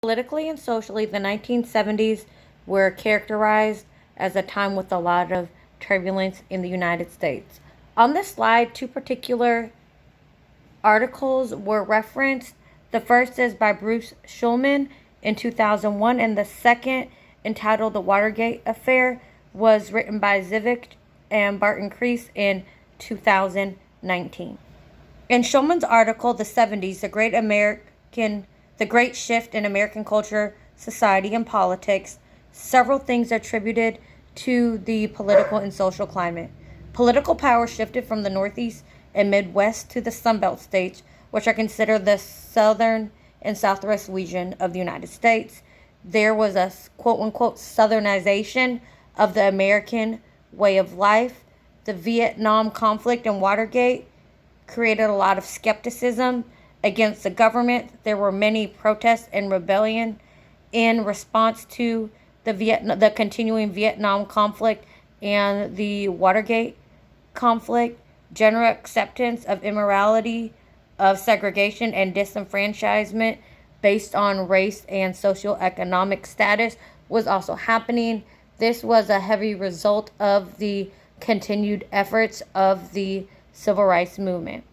Politically and socially, the 1970s were characterized as a time with a lot of turbulence in the United States. On this slide, two particular articles were referenced. The first is by Bruce Schulman in 2001, and the second, entitled The Watergate Affair, was written by Zivich and Barton Creese in 2019. In Schulman's article, The 70s, the Great Shift in American Culture, Society, and Politics, several things attributed to the political and social climate. Political power shifted from the Northeast and Midwest to the Sunbelt states, which are considered the southern and southwest region of the United States. There was a quote-unquote southernization of the American way of life. The Vietnam conflict and Watergate created a lot of skepticism against the government. There were many protests and rebellion in response to the continuing Vietnam conflict and the Watergate conflict. General acceptance of immorality, of segregation and disenfranchisement based on race and socioeconomic status was also happening. This was a heavy result of the continued efforts of the civil rights movement.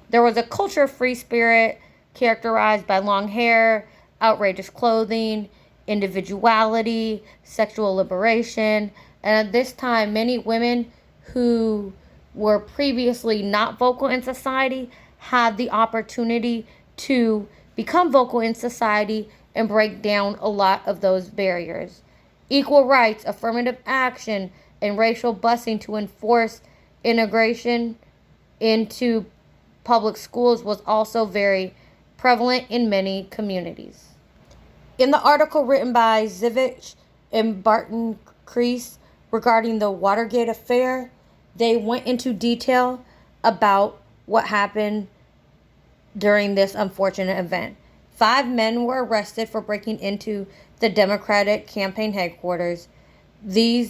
There was a culture of free spirit characterized by long hair, outrageous clothing, individuality, sexual liberation, and at this time, many women who were previously not vocal in society had the opportunity to become vocal in society and break down a lot of those barriers. Equal rights, affirmative action, and racial busing to enforce integration into public schools was also very prevalent in many communities. In the article written by Zivich and Barton Creese regarding the Watergate affair, they went into detail about what happened during this unfortunate event. 5 men were arrested for breaking into the Democratic campaign headquarters. The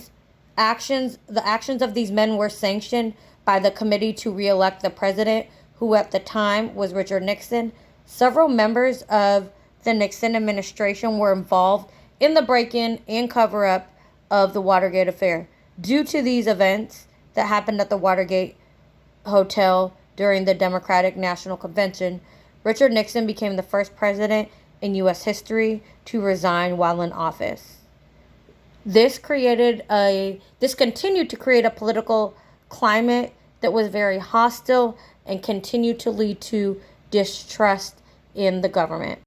actions of these men were sanctioned by the committee to re-elect the president, who at the time was Richard Nixon. Several members of the Nixon administration were involved in the break-in and cover-up of the Watergate affair. Due to these events that happened at the Watergate Hotel during the Democratic National Convention, Richard Nixon became the first president in U.S. history to resign while in office. This continued to create a political climate that was very hostile and continued to lead to distrust in the government.